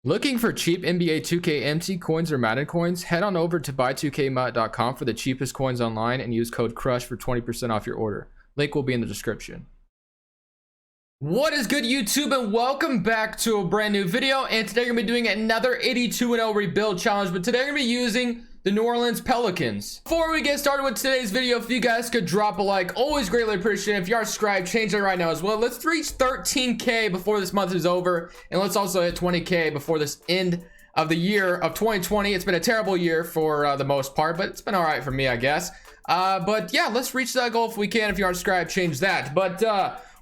Looking for cheap NBA 2K MT coins or Madden coins? Head on over to buy2kmut.com for the cheapest coins online and use code CRUSH for 20% off your order. Link will be in the description. What is good, YouTube, and welcome back to a brand new video. And today we're going to be doing another 82-0 rebuild challenge, but today we're going to be using the New Orleans Pelicans. Before we get started with today's video, if you guys could drop a like, always greatly appreciate it. If you are subscribed, change that right now as well. Let's reach 13K before this month is over, and let's also hit 20K before this end of the year of 2020. It's been a terrible year for the most part, but it's been all right for me, I guess. But yeah, let's reach that goal if we can. If you aren't subscribed, change that. But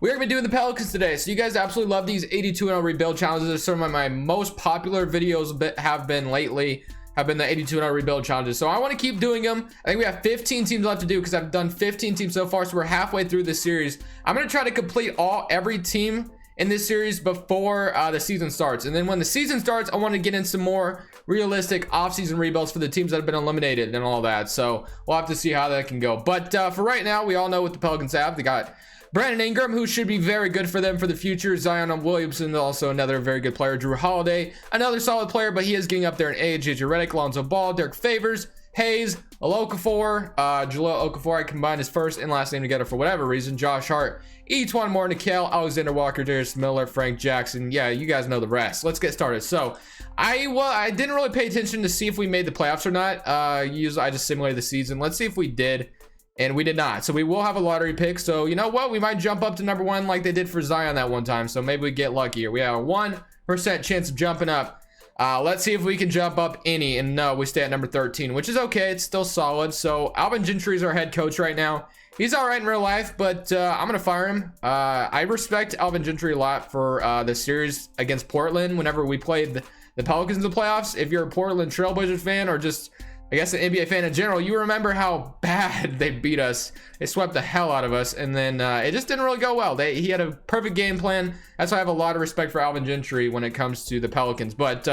we're gonna be doing the Pelicans today, so you guys absolutely love these 82-0 rebuild challenges. They're some of my most popular videos have been lately. Have been the 82-0 rebuild challenges, so I want to keep doing them. I think we have 15 teams left to do because I've done 15 teams so far, so we're halfway through this series. I'm going to try to complete every team in this series before the season starts, and then when the season starts, I want to get in some more realistic off-season rebuilds for the teams that have been eliminated and all that. So we'll have to see how that can go. But for right now, we all know what the Pelicans have. They got Brandon Ingram, who should be very good for them for the future. Zion Williamson, also another very good player. Drew Holiday, another solid player, but he is getting up there in age. JJ Redick, Lonzo Ball, Derek Favors, Hayes, Okafor, Jaleel Okafor. I combined his first and last name together for whatever reason. Josh Hart, Etuan Moore, Nickeil, Alexander Walker, Darius Miller, Frank Jackson. Yeah, you guys know the rest. Let's get started. So I didn't really pay attention to see if we made the playoffs or not. I just simulated the season. Let's see if we did. And we did not. So we will have a lottery pick. So you know what? We might jump up to number one like they did for Zion that one time. So maybe we get luckier. We have a 1% chance of jumping up. Let's see if we can jump up any. And no, we stay at number 13, which is okay. It's still solid. So Alvin Gentry is our head coach right now. He's all right in real life, but I'm going to fire him. I respect Alvin Gentry a lot for the series against Portland whenever we played the Pelicans in the playoffs. If you're a Portland Trailblazers fan or just, I guess, an NBA fan in general, you remember how bad they beat us. They swept the hell out of us, and then it just didn't really go well. He had a perfect game plan. That's why I have a lot of respect for Alvin Gentry when it comes to the Pelicans. But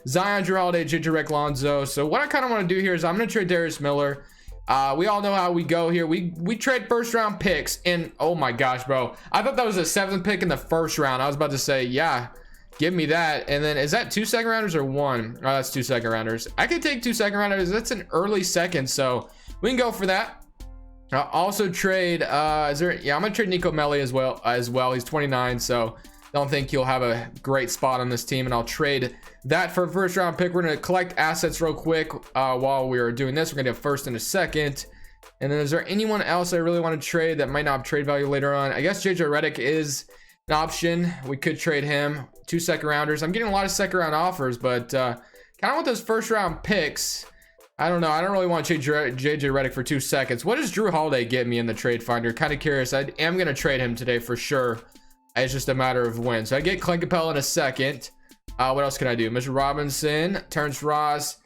Zion, Drew Holiday, JJ Redick, Lonzo. So what I kind of want to do here is I'm going to trade Darius Miller. We all know how we go here. We trade first round picks, and oh my gosh, bro. I thought that was a 7th pick in the first round. I was about to say, yeah, give me that. And then is that 2 second rounders or 1? Oh, that's 2 second rounders. I could take 2 second rounders. That's an early second, so we can go for that. I'll also trade I'm gonna trade Nico Melli as well. He's 29, so don't think he'll have a great spot on this team, and I'll trade that for a first round pick. We're gonna collect assets real quick while we are doing this. We're gonna do a first and a second. And then is there anyone else I really want to trade that might not have trade value later on? I guess JJ Redick is an option. We could trade him. 2 second rounders. I'm getting a lot of second round offers, but kind of with those first round picks, I don't know. I don't really want to trade JJ Redick for 2 seconds. What does Drew Holiday get me in the trade finder? Kind of curious. I am going to trade him today for sure. It's just a matter of when. So I get Clint Capella in a second. What else can I do? Mr. Robinson, Terrence Ross,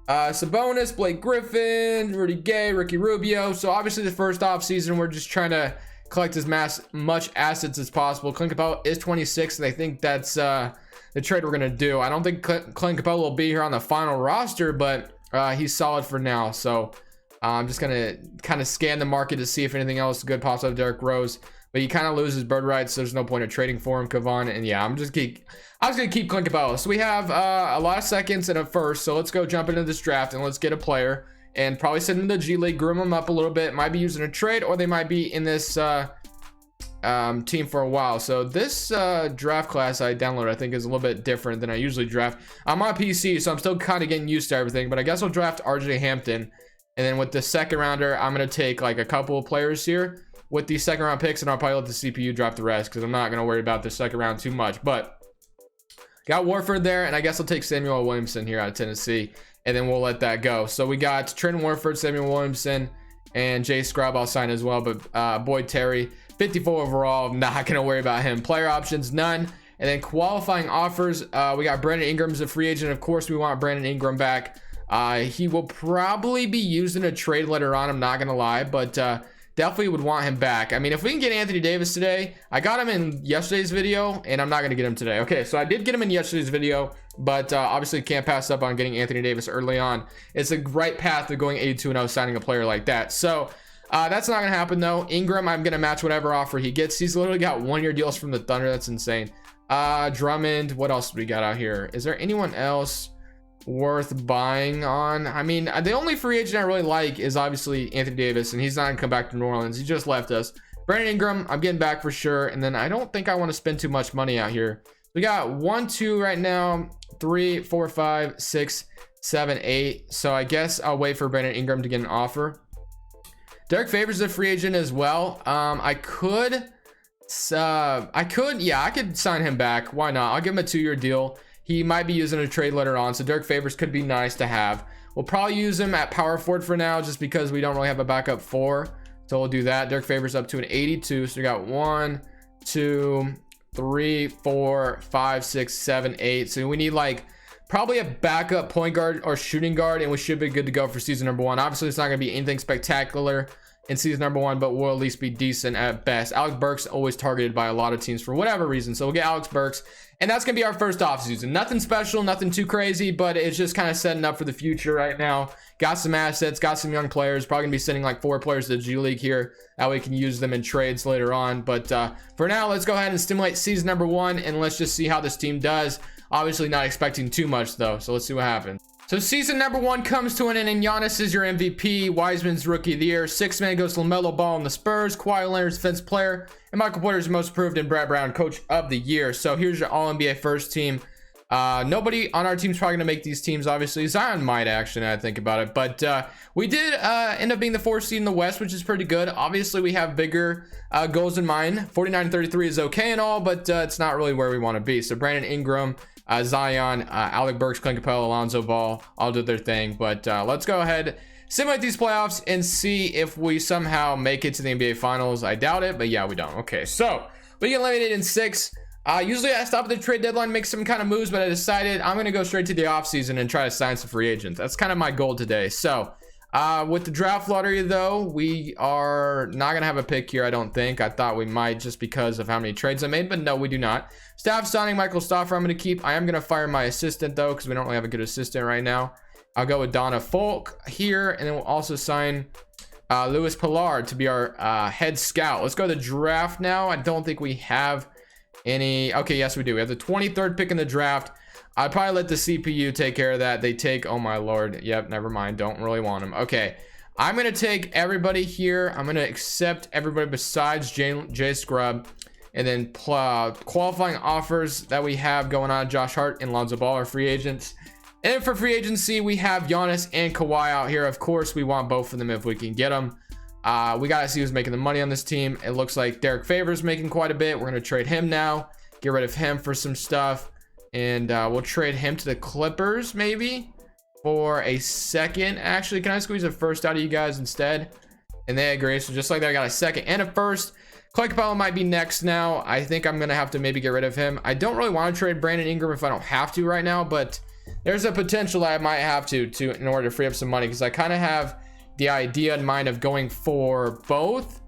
Sabonis, Blake Griffin, Rudy Gay, Ricky Rubio. So obviously the first off season, we're just trying to collect as much assets as possible. Clint Capella is 26, and I think that's the trade we're gonna do. I don't think Clint Capella will be here on the final roster, but he's solid for now. So I'm just gonna kind of scan the market to see if anything else good pops up. Derrick Rose, but he kind of loses bird rights, so there's no point of trading for him. Kevon, and yeah, I was gonna keep Clint Capella. So we have a lot of seconds and a first. So let's go jump into this draft and let's get a player. And probably send them to the G League, groom them up a little bit. Might be using a trade, or they might be in this team for a while. So this draft class I downloaded, I think, is a little bit different than I usually draft. I'm on PC, so I'm still kind of getting used to everything. But I guess I'll draft RJ Hampton. And then with the second rounder, I'm going to take like a couple of players here with these second round picks. And I'll probably let the CPU draft the rest because I'm not going to worry about the second round too much. But got Warford there, and I guess I'll take Samuel Williamson here out of Tennessee. And then we'll let that go. So we got Trent Warford, Samuel Williamson, and Jay Scrub. I'll sign as well. But Boyd Terry, 54 overall. Not going to worry about him. Player options, none. And then qualifying offers. We got Brandon Ingram's a free agent. Of course, we want Brandon Ingram back. He will probably be used in a trade later on. I'm not going to lie. But definitely would want him back. I mean, if we can get Anthony Davis today, I got him in yesterday's video, and I'm not going to get him today. Okay, so I did get him in yesterday's video, but obviously can't pass up on getting Anthony Davis early on. It's a right path to going 82-0, signing a player like that. So that's not going to happen, though. Ingram, I'm going to match whatever offer he gets. He's literally got 1-year deals from the Thunder. That's insane. Drummond. What else do we got out here? Is there anyone else worth buying on? I mean, the only free agent I really like is obviously Anthony Davis, and he's not gonna come back to New Orleans. He just left us. Brandon Ingram, I'm getting back for sure. And then I don't think I want to spend too much money out here. We got 1, 2 right now, 3, 4, 5, 6, 7, 8. So I guess I'll wait for Brandon Ingram to get an offer. Derek Favors is a free agent as well. I could sign him back. Why not? I'll give him a 2-year deal. He might be using a trade later on, so Derek Favors could be nice to have. We'll probably use him at power forward for now, just because we don't really have a backup 4. So we'll do that. Derek Favors up to an 82. So we got 1, 2, 3, 4, 5, 6, 7, 8. So we need like probably a backup point guard or shooting guard, and we should be good to go for season number 1. Obviously, it's not going to be anything spectacular in season number 1, but we'll at least be decent at best. Alex Burks always targeted by a lot of teams for whatever reason, so we'll get Alex Burks, and that's gonna be our first offseason. Nothing special, nothing too crazy, but it's just kind of setting up for the future right now. Got some assets, got some young players. Probably gonna be sending like 4 players to the G League here, that way we can use them in trades later on. But for now, let's go ahead and stimulate season number 1, and let's just see how this team does. Obviously not expecting too much though, so let's see what happens. So season number 1 comes to an end, and Giannis is your MVP. Wiseman's Rookie of the Year. 6th man goes to LaMelo Ball in the Spurs. Kawhi Leonard's Defensive Player. And Michael Porter's Most Improved, and Brett Brown Coach of the Year. So here's your All-NBA first team. Nobody on our team's probably going to make these teams, obviously. Zion might, actually, now I think about it. But we did end up being the 4th seed in the West, which is pretty good. Obviously, we have bigger goals in mind. 49-33 is okay and all, but it's not really where we want to be. So Brandon Ingram, Zion, Alec Burks, Clint Capella, Alonzo Ball all do their thing. But let's go ahead, simulate these playoffs, and see if we somehow make it to the NBA Finals. I doubt it, but yeah, we don't. Okay, so we get eliminated in 6. Usually I stop at the trade deadline, make some kind of moves, but I decided I'm going to go straight to the offseason and try to sign some free agents. That's kind of my goal today. So with the draft lottery, though, we are not going to have a pick here, I don't think. I thought we might, just because of how many trades I made, but no, we do not. Staff signing Michael Stauffer, I'm going to keep. I am going to fire my assistant, though, because we don't really have a good assistant right now. I'll go with Donna Folk here, and then we'll also sign Louis Pillard to be our head scout. Let's go to the draft now. I don't think we have any. Okay, yes, we do. We have the 23rd pick in the draft. I'd probably let the CPU take care of that. They take, oh my lord. Yep, never mind. Don't really want them. Okay, I'm going to take everybody here. I'm going to accept everybody besides Jay Scrub. And then qualifying offers that we have going on, Josh Hart and Lonzo Ball are free agents. And for free agency, we have Giannis and Kawhi out here. Of course, we want both of them if we can get them. We got to see who's making the money on this team. It looks like Derek Favors making quite a bit. We're going to trade him now. Get rid of him for some stuff. And we'll trade him to the Clippers maybe for a second. Actually, can I squeeze a first out of you guys instead? And they agree. So just like that, I got a second and a first. Clint Capella might be next now. I think I'm going to have to maybe get rid of him. I don't really want to trade Brandon Ingram if I don't have to right now, but there's a potential that I might have to in order to free up some money, because I kind of have the idea in mind of going for both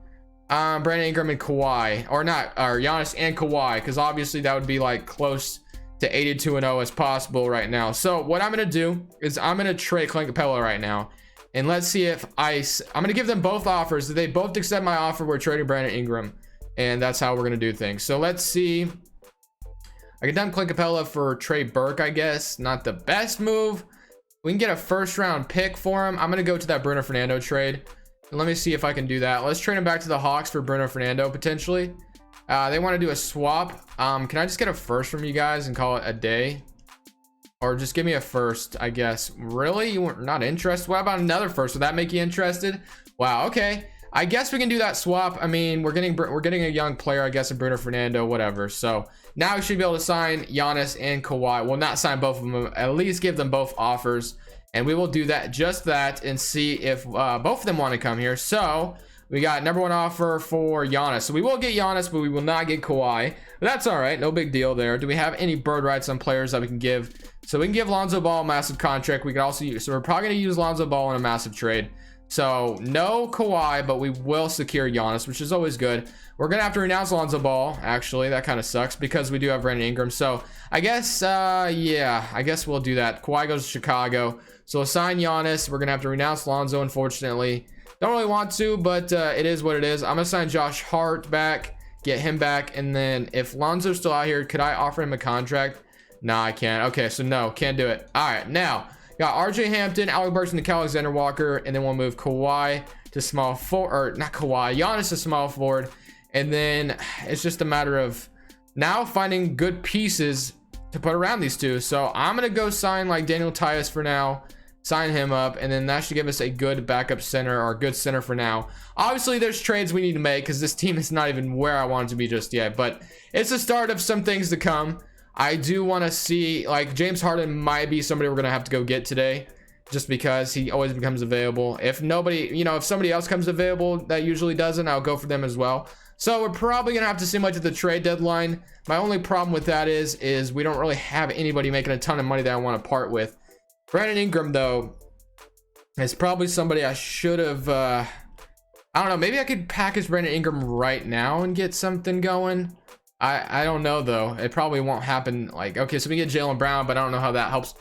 Brandon Ingram and Kawhi, or Giannis and Kawhi, because obviously that would be like close to 82-0 as possible right now. So what I'm going to do is I'm going to trade Clint Capella right now. And let's see if I'm going to give them both offers. If they both accept my offer, we're trading Brandon Ingram. And that's how we're going to do things. So let's see. I can dump Clint Capella for Trey Burke, I guess. Not the best move. We can get a first round pick for him. I'm going to go to that Bruno Fernando trade. And let me see if I can do that. Let's trade him back to the Hawks for Bruno Fernando, potentially. They want to do a swap. Can I just get a first from you guys and call it a day? Or just give me a first, I guess. Really? You were not interested? What about another first? Would that make you interested? Wow, okay. I guess we can do that swap. I mean, we're getting a young player, I guess, in Bruno Fernando, whatever. So now we should be able to sign Giannis and Kawhi. Well, not sign both of them, at least give them both offers. And we will do that, just that, and see if both of them want to come here. So we got number 1 offer for Giannis. So we will get Giannis, but we will not get Kawhi. But that's all right. No big deal there. Do we have any bird rights on players that we can give? So we can give Lonzo Ball a massive contract. We can also use, so we're probably going to use Lonzo Ball in a massive trade. So no Kawhi, but we will secure Giannis, which is always good. We're going to have to renounce Lonzo Ball. Actually, that kind of sucks because we do have Brandon Ingram. So I guess, yeah, I guess we'll do that. Kawhi goes to Chicago. So we'll sign Giannis. We're going to have to renounce Lonzo, unfortunately. Don't really want to, but it is what it is. I'm going to sign Josh Hart back. get him back. And then if Lonzo's still out here, could I offer him a contract? Nah, I can't. Okay, so no, can't do it. All right, now got RJ Hampton, Alec Burks, and Nickeil Alexander-Walker, and then we'll move Kawhi to small forward, or not Kawhi, Giannis to small forward. And then it's just a matter of now finding good pieces to put around these two. So I'm gonna go sign like Daniel Tice for now, sign him up, and then that should give us a good backup center, or a good center for now. Obviously there's trades we need to make because this team is not even where I want it to be just yet, but it's the start of some things to come. I do want to see, like, James Harden might be somebody we're gonna have to go get today, just because he always becomes available. If nobody, you know, if somebody else comes available that usually doesn't, I'll go for them as well. So we're probably gonna have to see much at the trade deadline. My only problem with that is we don't really have anybody making a ton of money that I want to part with. Brandon Ingram, though, is probably somebody I should have, I don't know, maybe I could package Brandon Ingram right now and get something going. I don't know, though. It probably won't happen. Like, okay, so we get Jaylen Brown, but I don't know how that helps.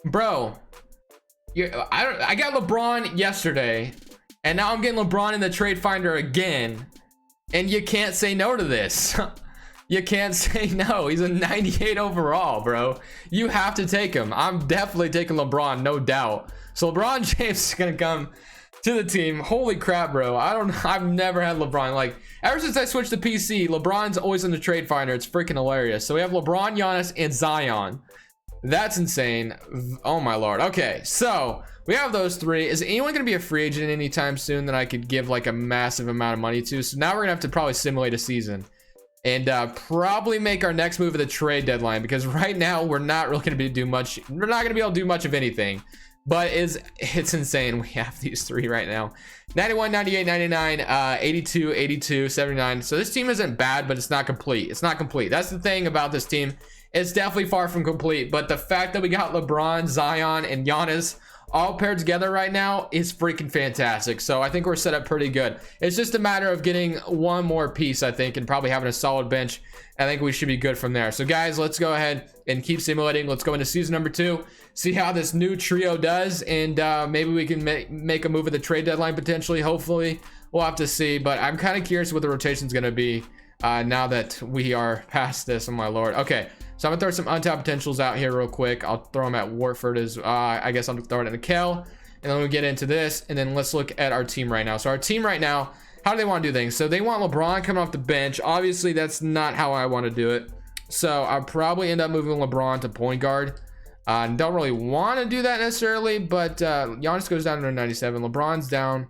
Bro, I got LeBron yesterday, and now I'm getting LeBron in the trade finder again, and you can't say no to this. You can't say no. He's a 98 overall, bro. You have to take him. I'm definitely taking LeBron, no doubt. So LeBron James is gonna come to the team. Holy crap, bro. I've never had LeBron. Like, ever since I switched to PC, LeBron's always in the trade finder. It's freaking hilarious. So we have LeBron, Giannis, and Zion. That's insane. Oh my lord. Okay, so we have those three. Is anyone gonna be a free agent anytime soon that I could give like a massive amount of money to? So now we're gonna have to probably simulate a season and probably make our next move at the trade deadline, because right now we're not really gonna do much. We're not gonna be able to do much of anything. But it's insane. We have these three right now: 91, 98, 99, 82, 82, 79. So this team isn't bad, but it's not complete. It's not complete. That's the thing about this team. It's definitely far from complete. But the fact that we got LeBron, Zion, and Giannis all paired together right now is freaking fantastic. So I think we're set up pretty good. It's just a matter of getting one more piece, I think, and probably having a solid bench. I think we should be good from there. So guys, let's go ahead and keep simulating. Let's go into season number 2, see how this new trio does, and maybe we can make a move at the trade deadline potentially. Hopefully, we'll have to see. But I'm kind of curious what the rotation is going to be now that we are past this. Oh my lord. Okay, so I'm gonna throw some untapped potentials out here real quick. I'll throw them at Warford as I guess I'll throw it at Nickeil, and then we'll get into this, and then let's look at our team right now. So our team right now, how do they want to do things? So they want LeBron coming off the bench. Obviously that's not how I want to do it, so I'll probably end up moving LeBron to point guard. Don't really want to do that necessarily, but Giannis goes down to 97. LeBron's down.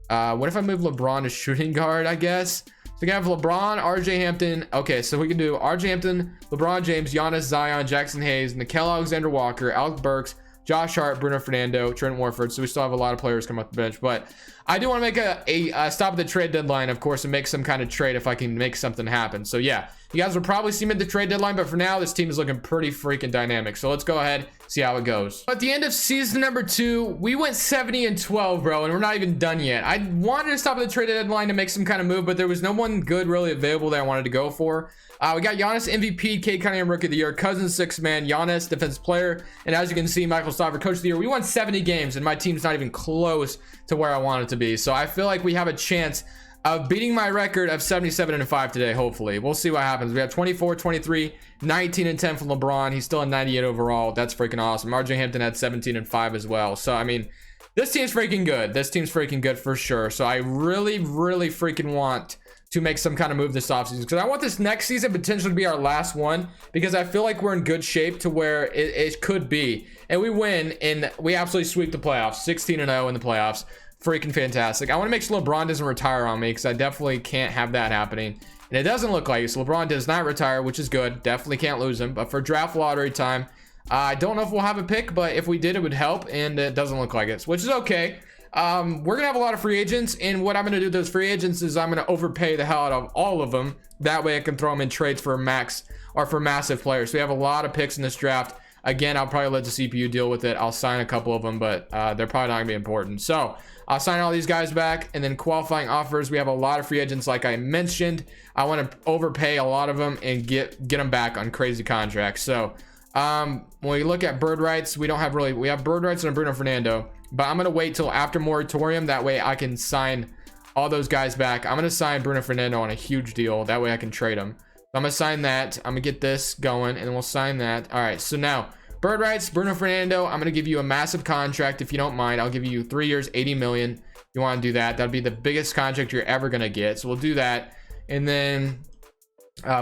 What if I move LeBron to shooting guard, I guess? So we have LeBron, RJ Hampton. Okay, so we can do RJ Hampton, LeBron James, Giannis, Zion, Jackson Hayes, Nickeil Alexander-Walker, Alec Burks, Josh Hart, Bruno Fernando, Trent Warford. So we still have a lot of players come off the bench, but I do want to make a stop at the trade deadline, of course, and make some kind of trade if I can make something happen. So yeah, you guys will probably see me at the trade deadline, but for now, this team is looking pretty freaking dynamic. So let's go ahead, see how it goes. At the end of season number 2, we went 70-12, bro, and we're not even done yet. I wanted to stop at the trade deadline to make some kind of move, but there was no one good really available that I wanted to go for. We got Giannis MVP, Cade Cunningham Rookie of the Year, Cousins 6th man, Giannis Defensive Player, and as you can see, Michael Stopper Coach of the Year. We won 70 games, and my team's not even close to where I want it to be. So I feel like we have a chance of beating my record of 77-5 today. Hopefully, we'll see what happens. We have 24, 23, 19 and 10 from LeBron. He's still a 98 overall. That's freaking awesome. RJ Hampton had 17-5 as well. So I mean, this team's freaking good. This team's freaking good for sure. So I really freaking want to make some kind of move this offseason, because I want this next season potentially to be our last one, because I feel like we're in good shape to where it could be, and we win and we absolutely sweep the playoffs, 16-0 in the playoffs. Freaking fantastic. I want to make sure LeBron doesn't retire on me, because I definitely can't have that happening, and it doesn't look like it. So LeBron does not retire, which is good. Definitely can't lose him. But for draft lottery time, I don't know if we'll have a pick, but if we did, it would help, and it doesn't look like it, which is okay. We're gonna have a lot of free agents, and what I'm gonna do with those free agents is I'm gonna overpay the hell out of all of them. That way I can throw them in trades for max or for massive players. So we have a lot of picks in this draft. Again, I'll probably let the CPU deal with it. I'll sign a couple of them, but they're probably not gonna be important. So I'll sign all these guys back, and then qualifying offers. We have a lot of free agents, like I mentioned. I want to overpay a lot of them and get them back on crazy contracts. So when we look at bird rights, we have bird rights and Bruno Fernando, but I'm gonna wait till after moratorium. That way I can sign all those guys back. I'm gonna sign Bruno Fernando on a huge deal. That way I can trade him. So I'm gonna sign that. I'm gonna get this going, and then we'll sign that. All right. So now, bird rights, Bruno Fernando. I'm gonna give you a massive contract if you don't mind. I'll give you 3 years, 80 million. If you want to do that, that'll be the biggest contract you're ever gonna get. So we'll do that, and then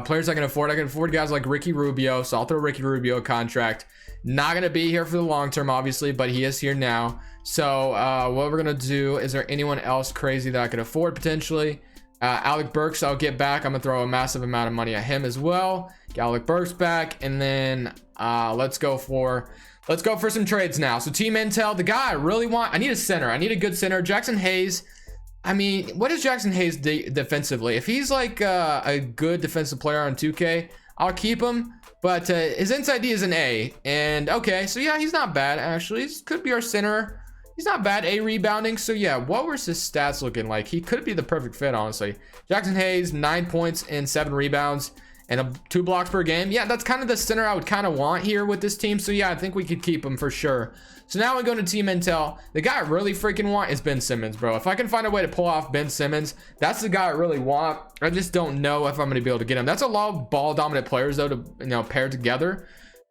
players I can afford guys like Ricky Rubio. So I'll throw Ricky Rubio a contract. Not gonna be here for the long term, obviously, but he is here now. So what we're gonna do, is there anyone else crazy that I could afford potentially? Alec Burks, I'll get back. I'm gonna throw a massive amount of money at him as well. Get Alec Burks back, and then let's go for some trades now. So team intel, the guy I really want, I need a center. I need a good center. Jackson Hayes. I mean, what is Jackson Hayes defensively? If he's like a good defensive player on 2K, I'll keep him. But his inside D is an A. And okay, so yeah, he's not bad actually. He could be our center. He's not bad. A rebounding. So yeah, what was his stats looking like? He could be the perfect fit, honestly. Jackson Hayes, 9 points and 7 rebounds and 2 blocks per game. Yeah, that's kind of the center I would kind of want here with this team. So yeah, I think we could keep him for sure. So now we go to team intel. The guy I really freaking want is Ben Simmons, bro. If I can find a way to pull off Ben Simmons, that's the guy I really want. I just don't know if I'm going to be able to get him. That's a lot of ball dominant players though to pair together.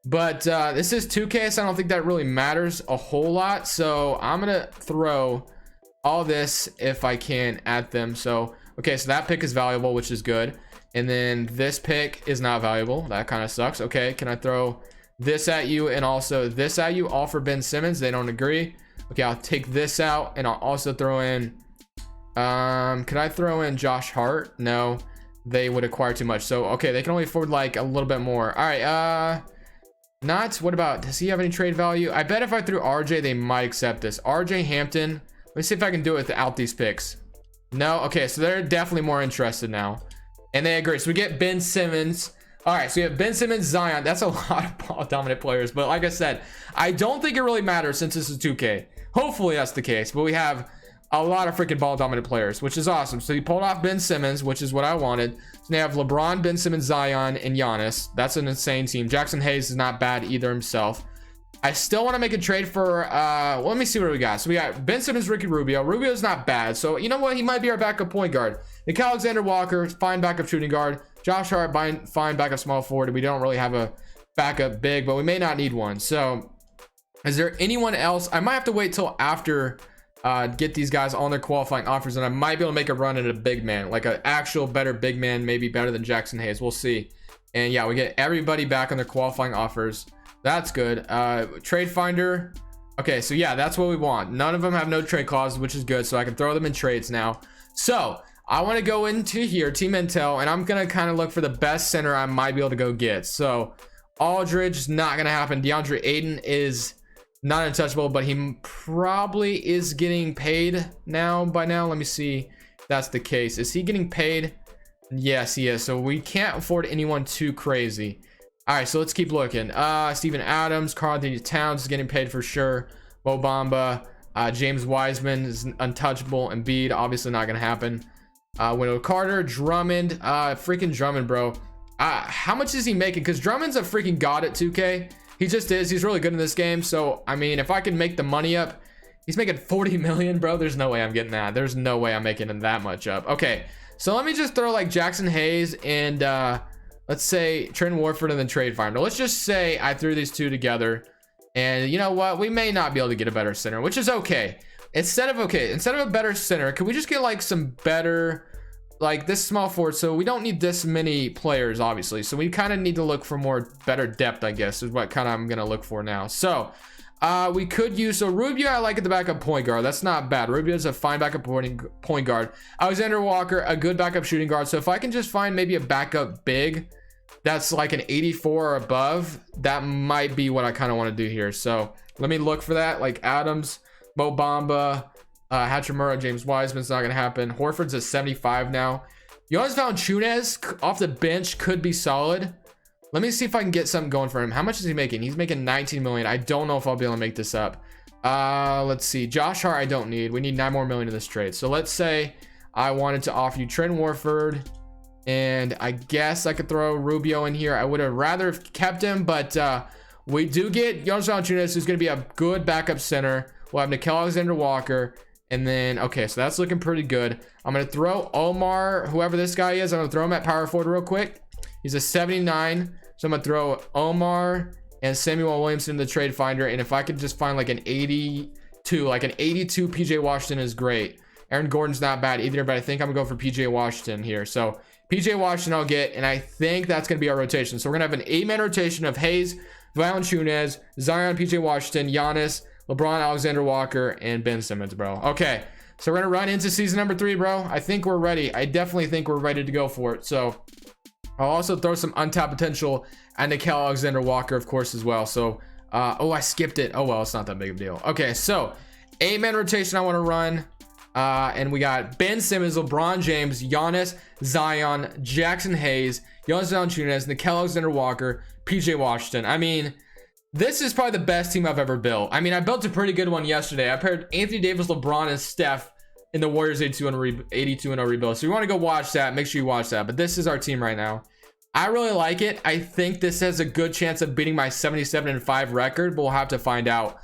But this is 2K, so I don't think that really matters a whole lot. So I'm gonna throw all this if I can at them. So okay, so that pick is valuable, which is good. And then this pick is not valuable. That kind of sucks. Okay, can I throw this at you and also this at you, all for Ben Simmons? They don't agree. Okay, I'll take this out, and I'll also throw in could I throw in Josh Hart? No, they would acquire too much. So okay, they can only afford like a little bit more. All right, what about, does he have any trade value? I bet if I threw RJ, they might accept this. RJ Hampton, let me see if I can do it without these picks. No. Okay, so they're definitely more interested now, and they agree. So we get Ben Simmons. All right, so we have Ben Simmons, Zion. That's a lot of ball dominant players, but like I said, I don't think it really matters since this is 2K. Hopefully that's the case, but we have a lot of freaking ball dominant players, which is awesome. So he pulled off Ben Simmons, which is what I wanted. So they have LeBron, Ben Simmons, Zion, and Giannis. That's an insane team. Jackson Hayes is not bad either himself. I still want to make a trade for well, let me see what we got. So we got Ben Simmons, Ricky Rubio. Rubio's not bad, so you know what, he might be our backup point guard. Nickeil Alexander-Walker, fine backup shooting guard. Josh Hart, fine backup small forward. We don't really have a backup big, but we may not need one. So is there anyone else? I might have to wait till after get these guys on their qualifying offers, and I might be able to make a run at a big man, like an actual better big man, maybe better than Jackson Hayes. We'll see. And yeah, we get everybody back on their qualifying offers. That's good. Trade finder. Okay, so yeah, that's what we want. None of them have no trade clauses, which is good, so I can throw them in trades now. So I want to go into here, team intel, and I'm gonna kind of look for the best center I might be able to go get. So Aldridge is not gonna happen. DeAndre Ayton is not untouchable, but he probably is getting paid now. By now, let me see if that's the case. Is he getting paid? Yes, he is. So we can't afford anyone too crazy. All right, so let's keep looking. Steven Adams, Karl Anthony Towns is getting paid for sure. Mo Bamba, James Wiseman is untouchable. Embiid, obviously not gonna happen. Wendell Carter, Drummond, freaking Drummond, bro. How much is he making? Because Drummond's a freaking god at 2K. He just is. He's really good in this game. So I mean, if I can make the money up, he's making 40 million, bro. There's no way I'm getting that. There's no way I'm making that much up. Okay, so let me just throw like Jackson Hayes and let's say Trent Warford and then trade finder. Let's just say I threw these two together, and you know what, we may not be able to get a better center, which is okay. Instead of a better center, can we just get like some better, like this small forward? So we don't need this many players, obviously, so we kind of need to look for more better depth, I guess, is what kind of I'm gonna look for now. So we could use, so Rubio I like at the backup point guard. That's not bad. Rubio's a fine backup point guard. Alexander Walker, a good backup shooting guard. So if I can just find maybe a backup big that's like an 84 or above, that might be what I kind of want to do here. So let me look for that, like Adams, Mo Bamba, Hachimura, James Wiseman's not gonna happen. Horford's at 75 now. Jonas Valanciunas off the bench could be solid. Let me see if I can get something going for him. How much is he making? He's making 19 million. I don't know if I'll be able to make this up. Let's see. Josh Hart I don't need. We need 9 more million in this trade. So let's say I wanted to offer you Trent Warford, and I guess I could throw Rubio in here. I would have rather kept him, but we do get Jonas Valanciunas, who's going to be a good backup center. We'll have Nickeil Alexander-Walker, And then, okay, so that's looking pretty good. I'm going to throw Omar, whoever this guy is, I'm going to throw him at power forward real quick. He's a 79. So I'm going to throw Omar and Samuel Williamson in the trade finder. And if I could just find like an 82, PJ Washington is great. Aaron Gordon's not bad either, but I think I'm going to go for PJ Washington here. So PJ Washington I'll get, and I think that's going to be our rotation. So we're going to have an 8-man rotation of Hayes, Valanciunas, Zion, PJ Washington, Giannis, LeBron, Alexander Walker, and Ben Simmons, bro. Okay, so we're going to run into season number 3, bro. I think we're ready. I definitely think we're ready to go for it. So I'll also throw some untapped potential and Nickeil Alexander Walker, of course, as well. So, oh, I skipped it. Oh, well, it's not that big of a deal. Okay, so 8-man rotation I want to run. And we got Ben Simmons, LeBron James, Giannis, Zion, Jackson Hayes, Jonas Valanciunas, Nickeil Alexander Walker, PJ Washington. I mean, this is probably the best team I've ever built. I mean, I built a pretty good one yesterday. I paired Anthony Davis, LeBron, and Steph in the Warriors 82-0 rebuild. So you want to go watch that, make sure you watch that. But this is our team right now. I really like it. I think this has a good chance of beating my 77-5 record, but we'll have to find out.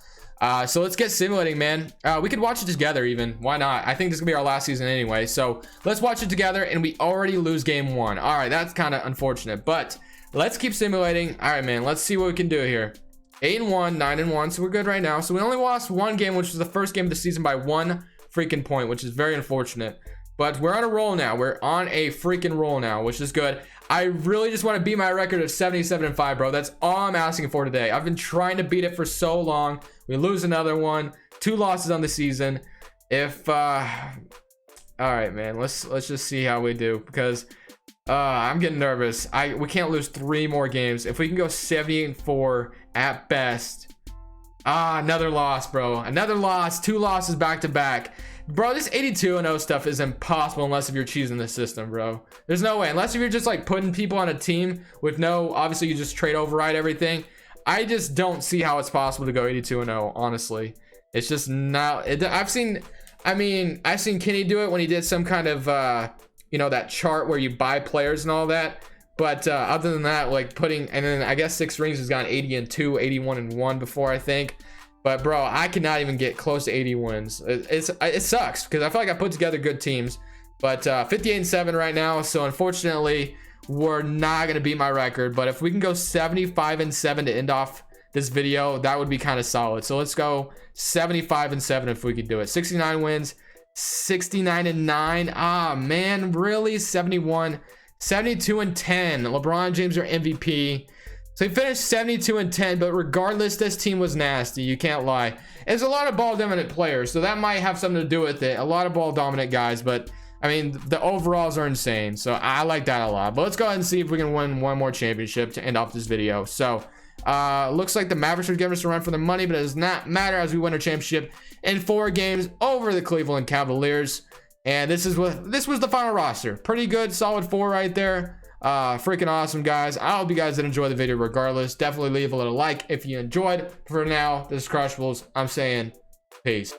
So let's get simulating, man. We could watch it together even. Why not? I think this is gonna be our last season anyway. So let's watch it together, and we already lose game 1. All right, that's kind of unfortunate, but let's keep simulating. All right, man, let's see what we can do here. 8-1, 9-1, so we're good right now. So we only lost 1 game, which was the first game of the season, by 1 freaking point, which is very unfortunate. But we're on a roll now. We're on a freaking roll now, which is good. I really just want to beat my record of 77-5, bro. That's all I'm asking for today. I've been trying to beat it for so long. We lose another one. 2 losses on the season. If all right, man, let's just see how we do, because I'm getting nervous. We can't lose 3 more games. If we can go 78-4 at best. Another loss, bro. Another loss. 2 losses back to back. Bro, this 82-0 stuff is impossible unless if you're cheesing the system, bro. There's no way. Unless if you're just like putting people on a team with no, obviously you just trade override everything. I just don't see how it's possible to go 82-0, honestly. It's just not. I've seen Kenny do it when he did some kind of, that chart where you buy players and all that. But other than that, like and then I guess 6 Rings has gone 80-2, 81-1 before, I think. But bro, I cannot even get close to 80 wins. It sucks because I feel like I put together good teams. But 58-7 right now, so unfortunately we're not gonna beat my record. But if we can go 75-7 to end off this video, that would be kind of solid. So let's go 75-7 if we could do it. 69 wins, 69-9. Ah man, really? 71, 72-10. LeBron James are MVP. So he finished 72-10, but regardless, this team was nasty. You can't lie. There's a lot of ball dominant players, so that might have something to do with it. A lot of ball dominant guys, but I mean, the overalls are insane. So I like that a lot. But let's go ahead and see if we can win 1 more championship to end off this video. So looks like the Mavericks are giving us a run for the money, but it does not matter as we win a championship in 4 games over the Cleveland Cavaliers. And this was the final roster. Pretty good, solid 4 right there. Freaking awesome, guys. I hope you guys did enjoy the video regardless. Definitely leave a little like if you enjoyed. For now, this is Crushables. I'm saying peace.